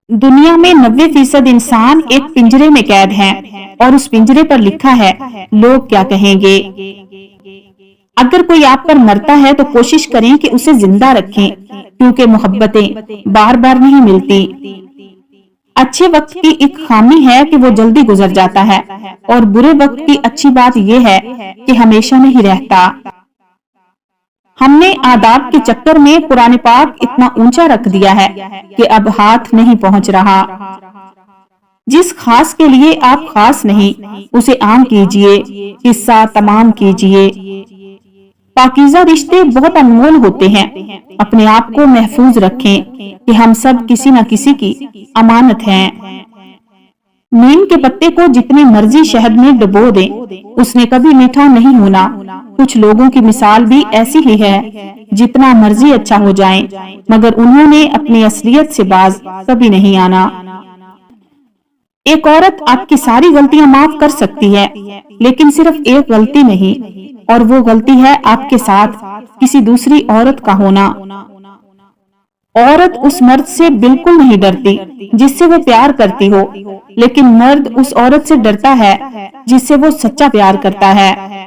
दुनिया में 90% इंसान एक पिंजरे में कैद हैं और उस पिंजरे पर लिखा है लोग क्या कहेंगे। अगर कोई आप पर मरता है तो कोशिश करें कि उसे जिंदा रखें, क्योंकि मोहब्बतें बार बार नहीं मिलती। अच्छे वक्त की एक खामी है कि वो जल्दी गुजर जाता है, और बुरे वक्त की अच्छी बात यह है कि हमेशा नहीं रहता। हमने आदाब के चक्कर में कुरान पाक इतना ऊंचा रख दिया है कि अब हाथ नहीं पहुंच रहा। जिस खास के लिए आप खास नहीं, उसे आम कीजिए, किस्सा तमाम कीजिए। पाकीज़ा रिश्ते बहुत अनमोल होते हैं। अपने आप को महफूज रखें कि हम सब किसी न किसी की अमानत हैं। नीम के पत्ते को जितने मर्जी शहद में डुबो दें, उसने कभी मीठा नहीं होना। कुछ लोगों की मिसाल भी ऐसी ही है, जितना मर्जी अच्छा हो जाएं, मगर उन्होंने अपनी असलियत से बाज कभी नहीं आना। एक औरत आपकी सारी गलतियां माफ कर सकती है, लेकिन सिर्फ एक गलती नहीं, और वो गलती है आपके साथ किसी दूसरी औरत का होना। औरत उस मर्द से बिल्कुल नहीं डरती जिससे वो प्यार करती हो, लेकिन मर्द उस औरत से डरता है जिससे वो सच्चा प्यार करता है।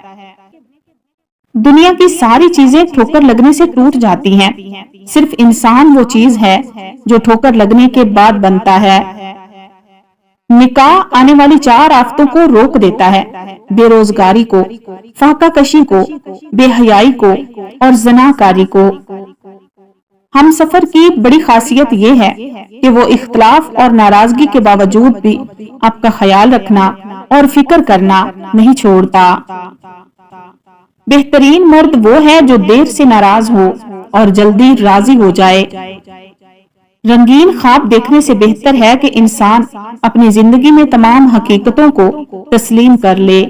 दुनिया की सारी चीजें ठोकर लगने से टूट जाती हैं, सिर्फ इंसान वो चीज है जो ठोकर लगने के बाद बनता है। निकाह आने वाली 4 आफतों को रोक देता है, बेरोजगारी को, फाकाकशी को, बेहयाई को और ज़नाकारी को। हम सफर की बड़ी खासियत ये है कि वो इख्तलाफ और नाराजगी के बावजूद भी आपका ख्याल रखना और फिक्र करना नहीं छोड़ता। बेहतरीन मर्द वो है जो देर से नाराज हो और जल्दी राजी हो जाए। रंगीन ख्वाब देखने से बेहतर है कि इंसान अपनी जिंदगी में तमाम हकीकतों को तस्लीम कर ले।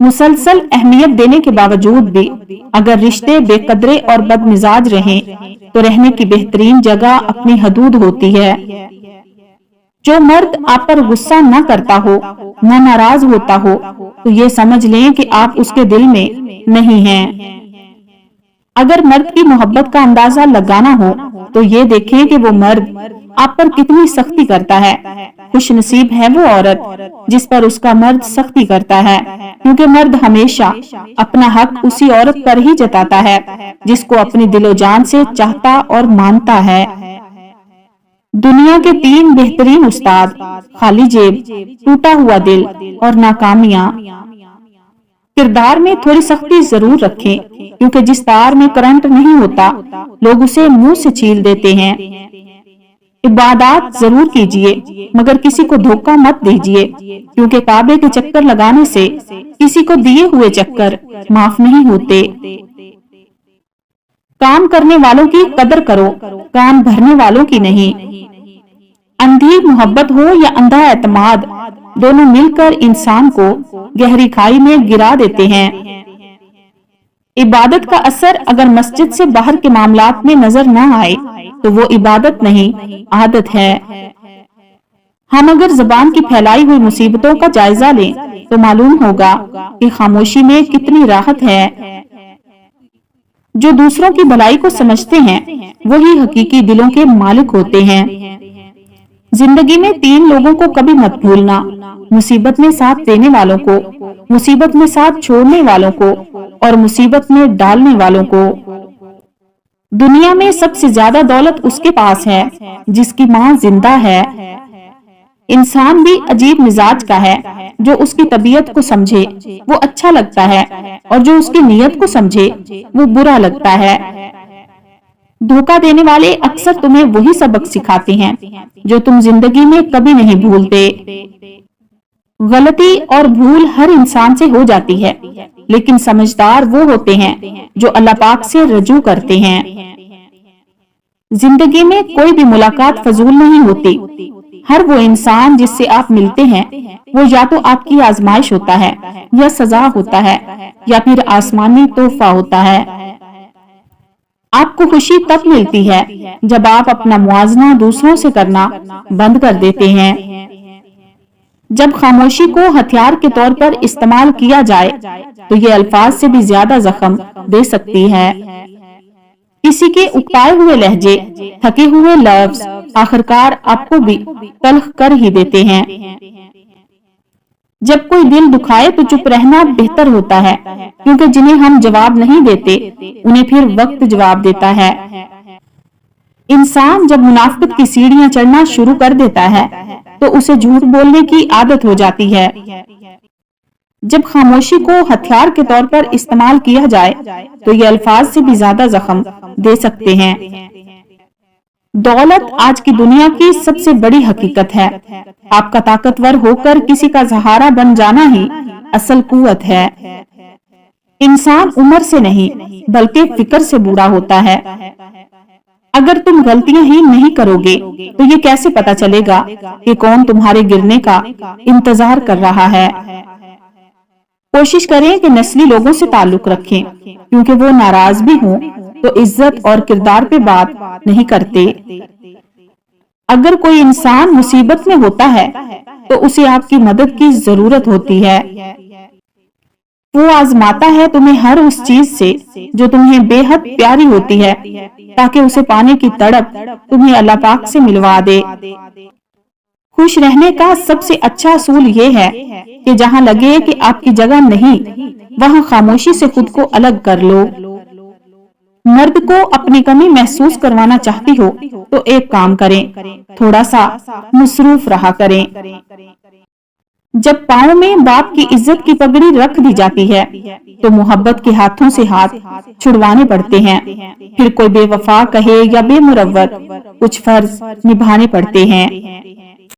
मुसलसल अहमियत देने के बावजूद भी अगर रिश्ते बेकदरे और बदमिजाज रहें, तो रहने की बेहतरीन जगह अपनी हदूद होती है। जो मर्द आप पर गुस्सा न करता हो, न नाराज होता हो, तो ये समझ लें कि आप उसके दिल में नहीं हैं। अगर मर्द की मोहब्बत का अंदाजा लगाना हो, तो ये देखें कि वो मर्द आप पर कितनी सख्ती करता है। खुश नसीब है वो औरत जिस पर उसका मर्द सख्ती करता है, क्योंकि मर्द हमेशा अपना हक उसी औरत पर ही जताता है जिसको अपनी दिलो जान से चाहता और मानता है। दुनिया के 3 बेहतरीन उस्ताद, खाली जेब, टूटा हुआ दिल और नाकामियां। किरदार में थोड़ी सख्ती जरूर रखें, क्योंकि जिस तार में करंट नहीं होता, लोग उसे मुंह से छील देते हैं। इबादत जरूर कीजिए, मगर किसी को धोखा मत दीजिए, क्योंकि काबे के चक्कर लगाने से किसी को दिए हुए चक्कर माफ नहीं होते। काम करने वालों की कदर करो, कान भरने वालों की नहीं। अंधी मोहब्बत हो या अंधा एतमाद, दोनों मिलकर इंसान को गहरी खाई में गिरा देते हैं। इबादत का असर अगर मस्जिद से बाहर के मामलात में नजर न आए, तो वो इबादत नहीं, आदत है। हम अगर जुबान की फैलाई हुई मुसीबतों का जायजा लें, तो मालूम होगा कि खामोशी में कितनी राहत है। जो दूसरों की भलाई को समझते हैं, वही हकीकी दिलों के मालिक होते हैं। जिंदगी में 3 लोगों को कभी मत भूलना, मुसीबत में साथ देने वालों को, मुसीबत में साथ छोड़ने वालों को और मुसीबत में डालने वालों को। दुनिया में सबसे ज्यादा दौलत उसके पास है जिसकी माँ जिंदा है। इंसान भी अजीब मिजाज का है, जो उसकी तबीयत को समझे वो अच्छा लगता है, और जो उसकी नीयत को समझे वो बुरा लगता है। धोखा देने वाले अक्सर तुम्हें वही सबक सिखाते हैं जो तुम जिंदगी में कभी नहीं भूलते। गलती और भूल हर इंसान से हो जाती है, लेकिन समझदार वो होते हैं जो अल्लाह पाक से रजू करते हैं। जिंदगी में कोई भी मुलाकात फजूल नहीं होती। हर वो इंसान जिससे आप मिलते हैं, वो या तो आपकी आजमाइश होता है, या सजा होता है, या फिर आसमानी तोहफा होता है। आपको खुशी तब मिलती है जब आप अपना मुआवजा दूसरों से करना बंद कर देते हैं। जब खामोशी को हथियार के तौर पर इस्तेमाल किया जाए, तो ये अल्फाज से भी ज्यादा जख्म दे सकती है। किसी के उकताए हुए लहजे, थके हुए लफ्ज आखिरकार आपको भी तल्ख कर ही देते हैं। जब कोई दिल दुखाए तो चुप रहना बेहतर होता है, क्योंकि जिन्हें हम जवाब नहीं देते उन्हें फिर वक्त जवाब देता है। इंसान जब मुनाफिकत की सीढ़ियां चढ़ना शुरू कर देता है तो उसे झूठ बोलने की आदत हो जाती है। जब खामोशी को हथियार के तौर पर इस्तेमाल किया जाए तो ये अल्फाज से भी ज्यादा जख्म दे सकते हैं। दौलत आज की दुनिया की सबसे बड़ी हकीकत है। आपका ताकतवर होकर किसी का सहारा बन जाना ही असल कुव्वत है। इंसान उम्र से नहीं बल्कि फिक्र से बूढ़ा होता है। अगर तुम गलतियां ही नहीं करोगे तो ये कैसे पता चलेगा कि कौन तुम्हारे गिरने का इंतजार कर रहा है। कोशिश करें कि नस्ली लोगों से ताल्लुक रखें, क्योंकि वो नाराज भी हों तो इज्जत और किरदार पे बात नहीं करते। अगर कोई इंसान मुसीबत में होता है तो उसे आपकी मदद की जरूरत होती है। वो आजमाता है तुम्हें हर उस चीज से जो तुम्हें बेहद प्यारी होती है, ताकि उसे पाने की तड़प तुम्हें अल्लाह पाक से मिलवा दे। खुश रहने का सबसे अच्छा असूल ये है कि जहाँ लगे कि आपकी जगह नहीं, वहाँ खामोशी से खुद को अलग कर लो। मर्द को अपनी कमी महसूस करवाना चाहती हो तो एक काम करें, थोड़ा सा मसरूफ रहा करें। जब पाँव में बाप की इज्जत की पगड़ी रख दी जाती है तो मोहब्बत के हाथों से हाथ छुड़वाने पड़ते हैं। फिर कोई बेवफा कहे या बेमुरव्वत, कुछ फर्ज निभाने पड़ते हैं।